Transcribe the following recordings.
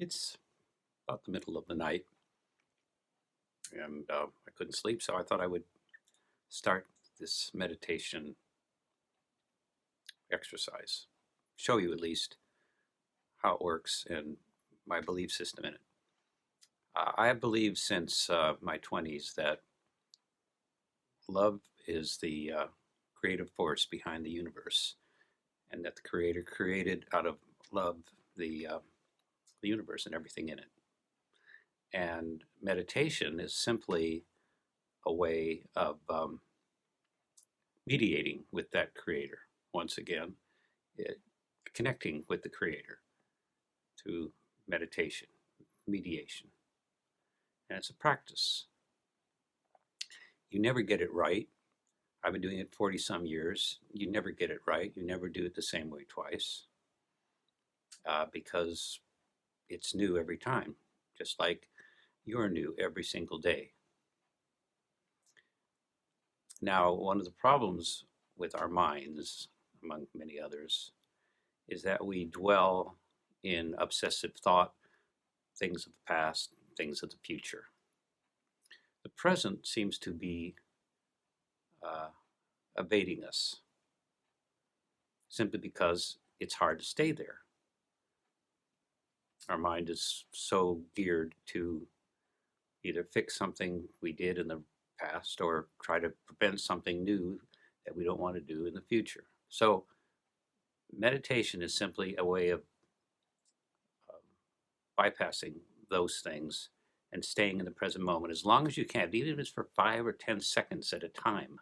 It's about the middle of the night, and I couldn't sleep, so I thought I would start this meditation exercise, show you at least how it works and my belief system in it. I have believed since my 20s that love is the creative force behind the universe, and that the Creator created out of love the universe and everything in it. And meditation is simply a way of mediating with that creator. Once again, it, connecting with the creator through meditation, mediation. And it's a practice. You never get it right. I've been doing it 40 some years. You never get it right. You never do it the same way twice because it's new every time, just like you're new every single day. Now, one of the problems with our minds, among many others, is that we dwell in obsessive thought, things of the past, things of the future. The present seems to be evading us simply because it's hard to stay there. Our mind is so geared to either fix something we did in the past or try to prevent something new that we don't want to do in the future. So meditation is simply a way of bypassing those things and staying in the present moment as long as you can, even if it's for 5 or 10 seconds at a time.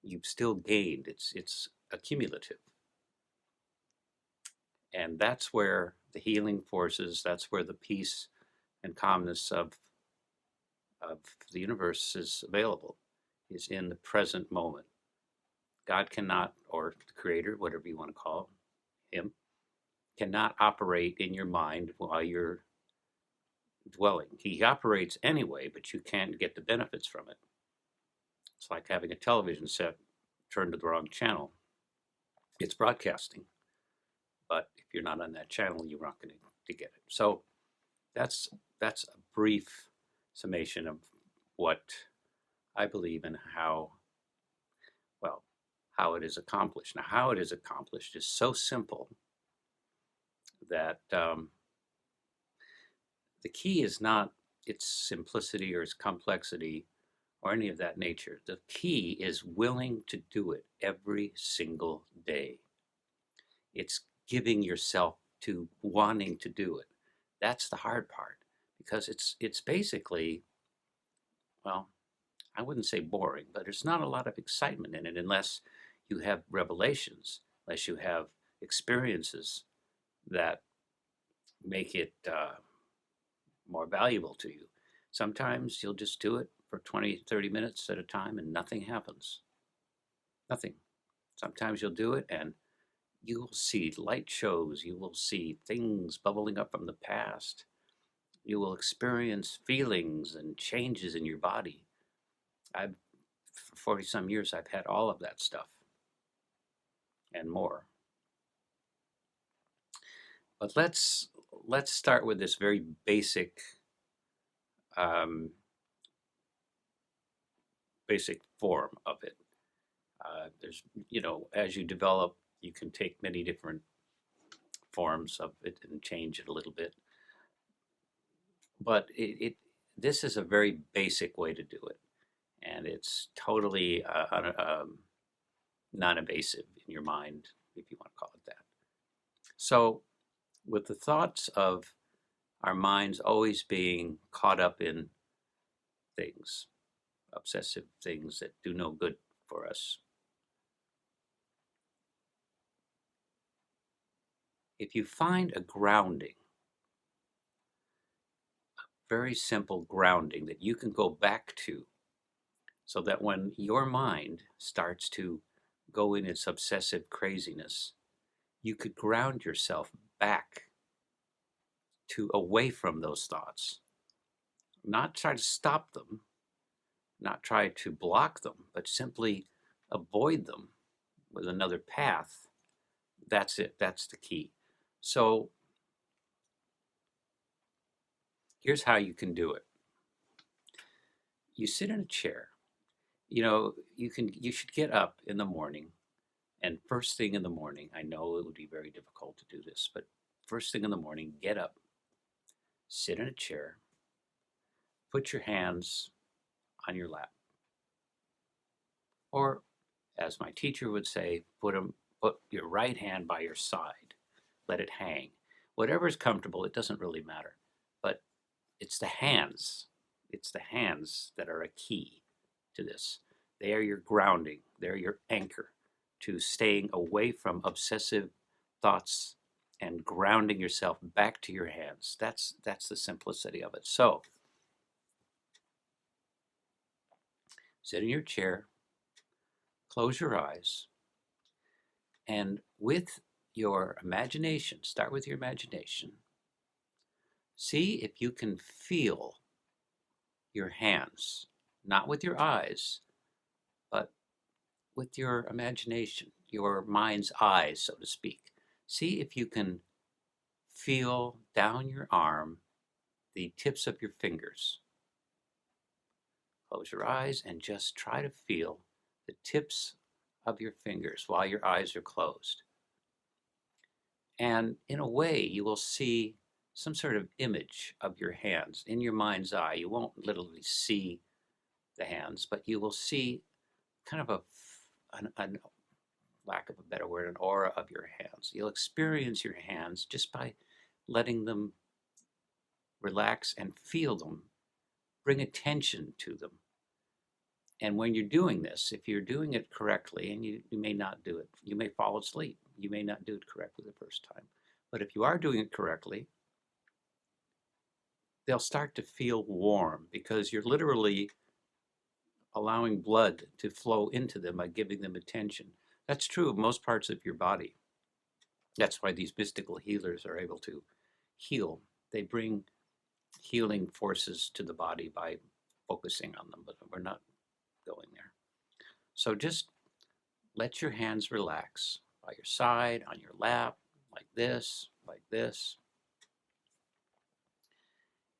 You've still gained. It's accumulative. And that's where the healing forces, that's where the peace and calmness of the universe is available, is in the present moment. God cannot, or the creator, whatever you want to call him, cannot operate in your mind while you're dwelling. He operates anyway, but you can't get the benefits from it. It's like having a television set turned to the wrong channel. It's broadcasting, but if you're not on that channel, you're not going to get it. So that's a brief summation of what I believe and how it is accomplished. Now, how it is accomplished is so simple that the key is not its simplicity or its complexity or any of that nature. The key is willing to do it every single day. It's giving yourself to wanting to do it. That's the hard part, because it's basically, well, I wouldn't say boring, but there's not a lot of excitement in it unless you have revelations, unless you have experiences that make it more valuable to you. Sometimes you'll just do it for 20, 30 minutes at a time and nothing happens. Nothing. Sometimes you'll do it and you will see light shows. You will see things bubbling up from the past. You will experience feelings and changes in your body. For 40 some years, I've had all of that stuff and more. But let's start with this very basic form of it. There's, as you develop, you can take many different forms of it and change it a little bit. But this is a very basic way to do it, and it's totally non-invasive in your mind, if you want to call it that. So, with the thoughts of our minds always being caught up in things, obsessive things that do no good for us, if you find a grounding, a very simple grounding that you can go back to, so that when your mind starts to go in its obsessive craziness, you could ground yourself back to away from those thoughts. Not try to stop them, not try to block them, but simply avoid them with another path. That's it. That's the key. So Here's how you can do it. You sit in a chair. You should get up in the morning, and first thing in the morning, I know it would be very difficult to do this, but first thing in the morning, get up, sit in a chair, put your hands on your lap. Or, as my teacher would say, put your right hand by your side. Let it hang. Whatever is comfortable, it doesn't really matter. But it's the hands. It's the hands that are a key to this. They are your grounding. They're your anchor to staying away from obsessive thoughts and grounding yourself back to your hands. That's the simplicity of it. So, sit in your chair, close your eyes, and with your imagination, start with your imagination. See if you can feel your hands, not with your eyes, but with your imagination, your mind's eyes, so to speak. See if you can feel down your arm the tips of your fingers. Close your eyes and just try to feel the tips of your fingers while your eyes are closed. And in a way, you will see some sort of image of your hands in your mind's eye. You won't literally see the hands, but you will see kind of an lack of a better word, an aura of your hands. You'll experience your hands just by letting them relax and feel them. Bring attention to them. And when you're doing this, if you're doing it correctly, and you may not do it, you may fall asleep. You may not do it correctly the first time. But if you are doing it correctly, they'll start to feel warm because you're literally allowing blood to flow into them by giving them attention. That's true of most parts of your body. That's why these mystical healers are able to heal. They bring healing forces to the body by focusing on them, but we're not going there. So just let your hands relax by your side, on your lap, like this,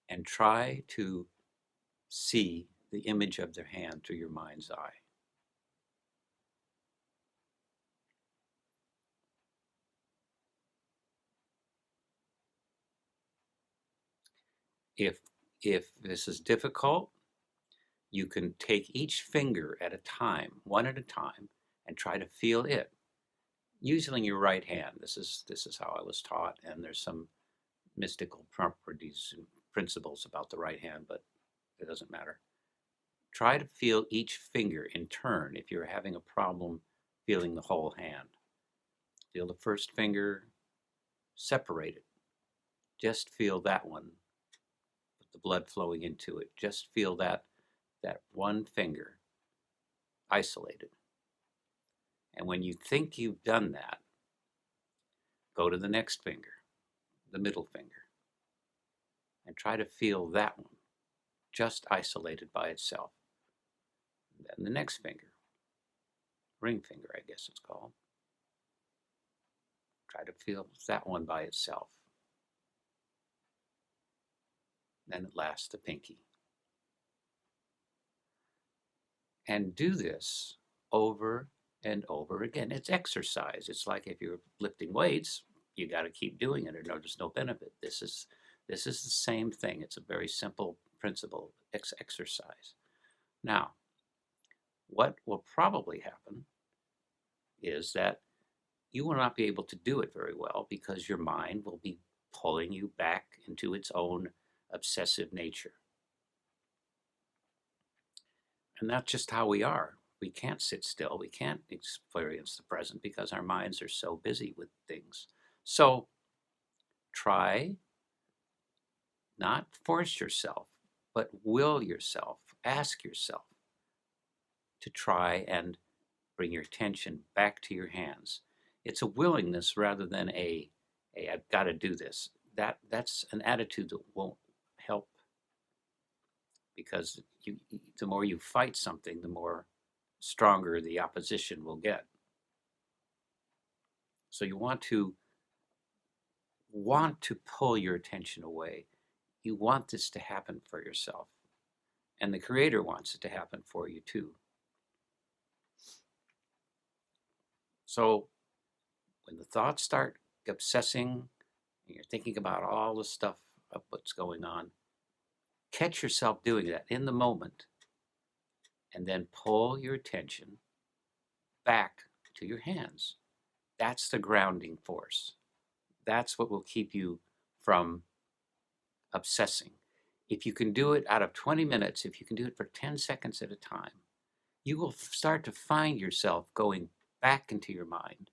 and try to see the image of their hand through your mind's eye. If this is difficult, you can take each finger at a time, one at a time, and try to feel it using your right hand. This is how I was taught, and there's some mystical properties and principles about the right hand, but it doesn't matter. Try to feel each finger in turn if you're having a problem feeling the whole hand. Feel the first finger separated. Just feel that one with the blood flowing into it. Just feel that one finger isolated. And when you think you've done that, go to the next finger, the middle finger, and try to feel that one just isolated by itself. And then the next finger, ring finger, I guess it's called. Try to feel that one by itself. Then at last the pinky. And do this over and over again. It's exercise. It's like if you're lifting weights, you got to keep doing it, or there's no benefit. This is the same thing. It's a very simple principle. Exercise. Now, what will probably happen is that you will not be able to do it very well because your mind will be pulling you back into its own obsessive nature. And that's just how we are. We can't sit still. We can't experience the present because our minds are so busy with things. So try, not force yourself, but will yourself, ask yourself to try and bring your attention back to your hands. It's a willingness rather than a I've got to do this. That's an attitude that won't help, because the more you fight something, the more stronger the opposition will get. So you want to pull your attention away You want this to happen for yourself. And the Creator wants it to happen for you too. So when the thoughts start obsessing and you're thinking about all the stuff of what's going on, catch yourself doing that in the moment and then pull your attention back to your hands. That's the grounding force. That's what will keep you from obsessing. If you can do it out of 20 minutes, if you can do it for 10 seconds at a time, you will start to find yourself going back into your mind.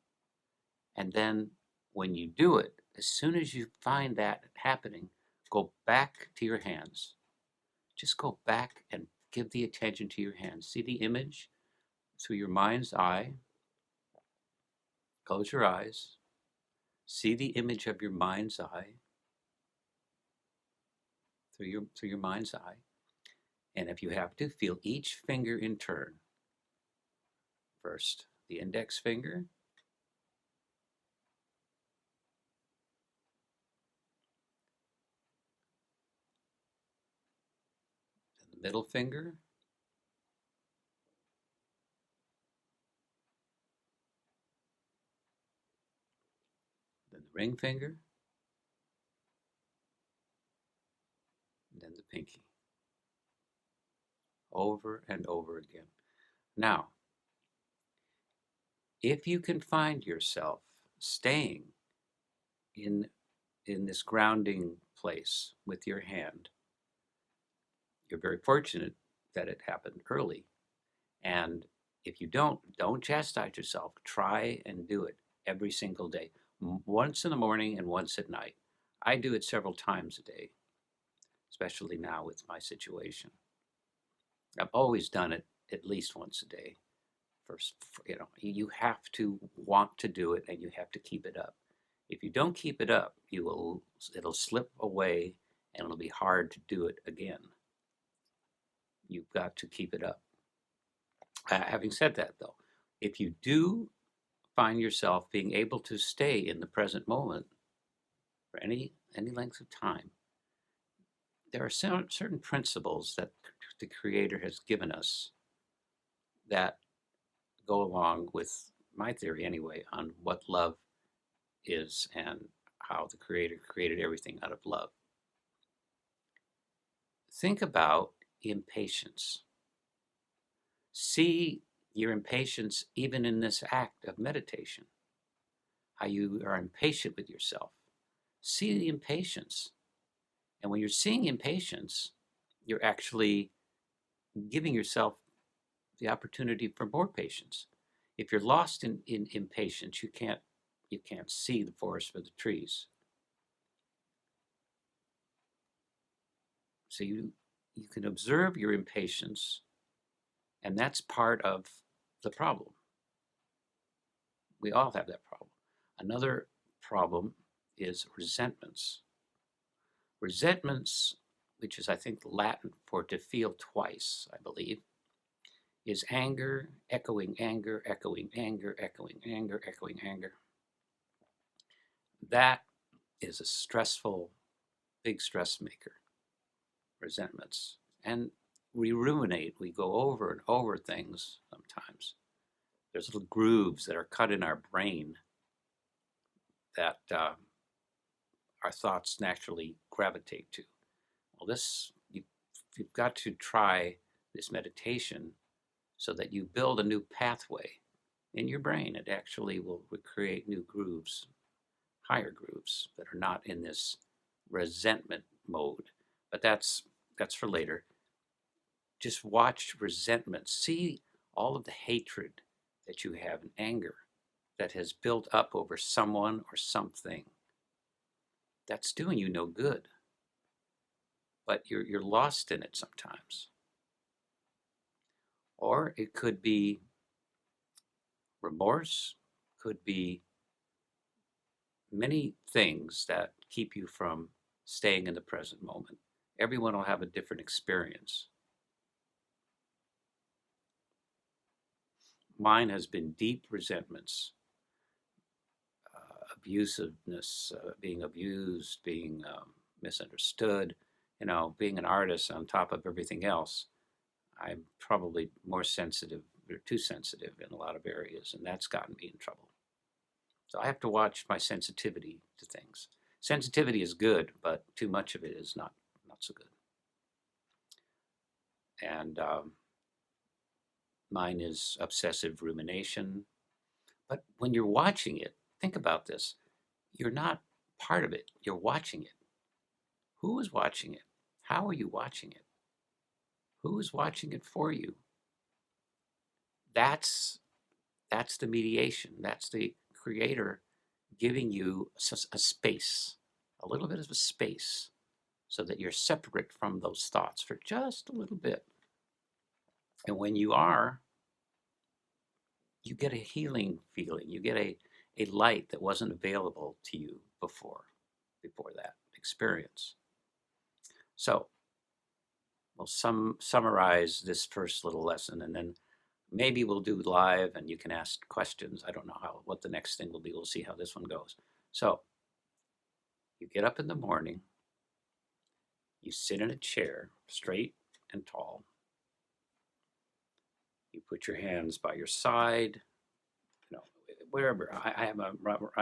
And then when you do it, as soon as you find that happening, go back to your hands. Just go back and give the attention to your hands. See the image through your mind's eye. Close your eyes. See the image of your mind's eye through your mind's eye. And if you have to, feel each finger in turn. First, the index finger, then the middle finger, then the ring finger, and then the pinky. Over and over again. Now, if you can find yourself staying in this grounding place with your hand, you're very fortunate that it happened early. And if you don't chastise yourself. Try and do it every single day, once in the morning and once at night. I do it several times a day, especially now with my situation. I've always done it at least once a day. First, you have to want to do it and you have to keep it up. If you don't keep it up, it'll slip away and it'll be hard to do it again. You've got to keep it up. Having said that, though, if you do find yourself being able to stay in the present moment for any length of time, there are certain principles that the Creator has given us that go along with my theory anyway on what love is and how the Creator created everything out of love. Think about impatience. See your impatience even in this act of meditation, how you are impatient with yourself. See the impatience. And when you're seeing impatience, you're actually giving yourself the opportunity for more patience. If you're lost in impatience, you can't see the forest for the trees. So you can observe your impatience, and that's part of the problem. We all have that problem. Another problem is resentments. Resentments, which is I think Latin for to feel twice, I believe, is anger, echoing anger, echoing anger, echoing anger, echoing anger. That is a stressful, big stress maker, resentments. And we ruminate, we go over and over things sometimes. There's little grooves that are cut in our brain that our thoughts naturally gravitate to. Well, you've got to try this meditation so that you build a new pathway in your brain. It actually will create new grooves, higher grooves that are not in this resentment mode. But that's for later. Just watch resentment. See all of the hatred that you have and anger that has built up over someone or something. That's doing you no good. But you're lost in it sometimes. Or it could be remorse, could be many things that keep you from staying in the present moment. Everyone will have a different experience. Mine has been deep resentments, abusiveness, being abused, being misunderstood, being an artist on top of everything else, I'm probably more sensitive or too sensitive in a lot of areas, and that's gotten me in trouble. So I have to watch my sensitivity to things. Sensitivity is good, but too much of it is not so good. And mine is obsessive rumination. But when you're watching it, think about this. You're not part of it. You're watching it. Who is watching it? How are you watching it? Who is watching it for you? That's that's the mediation. That's the creator giving you a space, a little bit of a space, so that you're separate from those thoughts for just a little bit. And when you are, you get a healing feeling. You get a light that wasn't available to you before that experience. So we'll summarize this first little lesson, and then maybe we'll do live and you can ask questions. I don't know what the next thing will be. We'll see how this one goes. So you get up in the morning, you sit in a chair, straight and tall. You put your hands by your side, wherever. I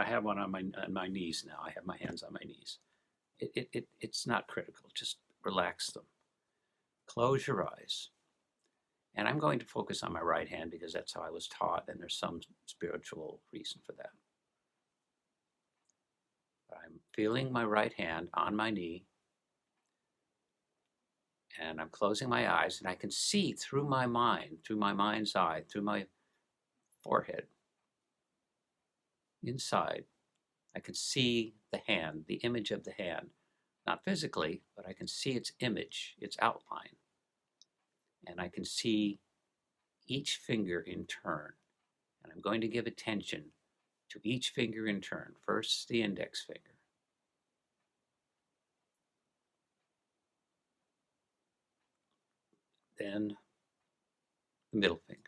have one on my knees now. I have my hands on my knees. It's not critical. Just relax them. Close your eyes. And I'm going to focus on my right hand because that's how I was taught, and there's some spiritual reason for that. I'm feeling my right hand on my knee, and I'm closing my eyes, and I can see through my mind, through my mind's eye, through my forehead, inside, I can see the hand, the image of the hand. Not physically, but I can see its image, its outline. And I can see each finger in turn. And I'm going to give attention to each finger in turn. First, the index finger. Then the middle finger.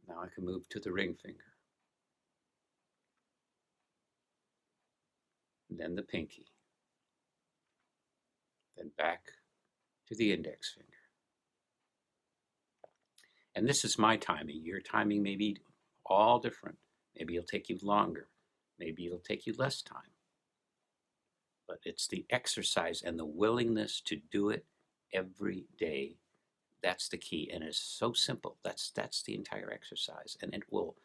Now I can move to the ring finger. And then the pinky. Then back to the index finger. And this is my timing. Your timing may be all different. Maybe it'll take you longer. Maybe it'll take you less time. But it's the exercise and the willingness to do it every day. That's the key, and it's so simple. That's the entire exercise, and it will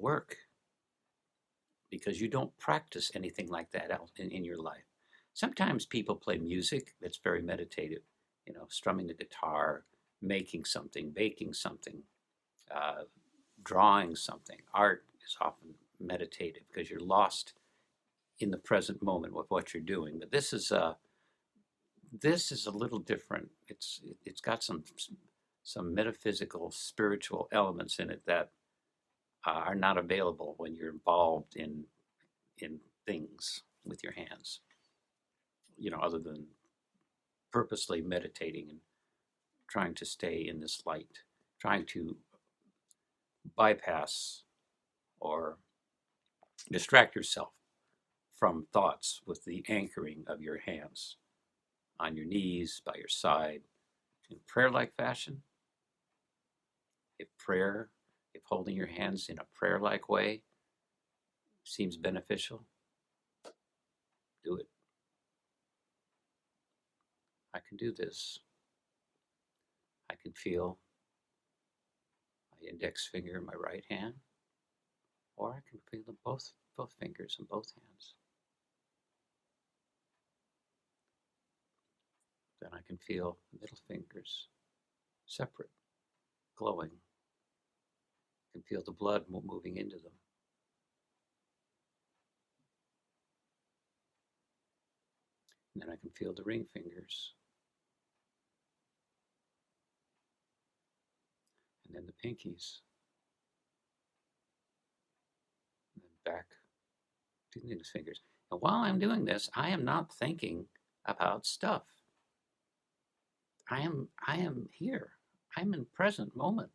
work because you don't practice anything like that else in your life. Sometimes people play music that's very meditative, strumming the guitar, making something, baking something, drawing something. Art is often meditative because you're lost in the present moment with what you're doing. But this is a little different. It's got some metaphysical, spiritual elements in it that are not available when you're involved in things with your hands. Other than purposely meditating and trying to stay in this light, trying to bypass or distract yourself from thoughts with the anchoring of your hands on your knees, by your side, in prayer-like fashion. If holding your hands in a prayer-like way seems beneficial, do it. I can do this. I can feel my index finger in my right hand, or I can feel them both fingers in both hands. Then I can feel the middle fingers separate, glowing. I can feel the blood moving into them. And then I can feel the ring fingers. And then the pinkies. And then back to the index fingers. And while I'm doing this, I am not thinking about stuff. I am here. I'm in present moment.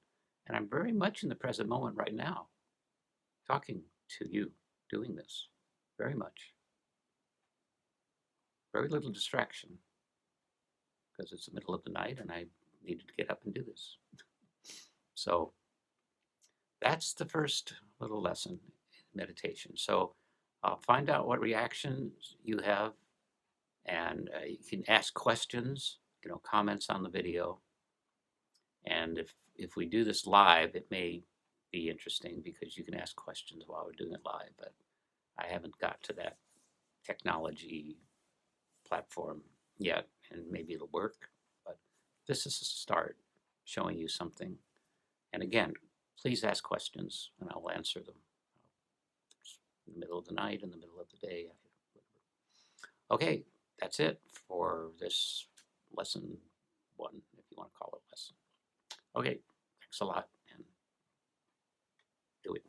And I'm very much in the present moment right now, talking to you. doing this, very much. Very little distraction, because it's the middle of the night and I needed to get up and do this. So that's the first little lesson in meditation. So find out what reactions you have, and you can ask questions, comments on the video. And if we do this live, it may be interesting because you can ask questions while we're doing it live, but I haven't got to that technology platform yet, and maybe it'll work, but this is a start, showing you something. And again, please ask questions and I'll answer them. In the middle of the night, in the middle of the day. Okay, that's it for this lesson 1, if you want to call it lesson. Okay, thanks a lot, and do it.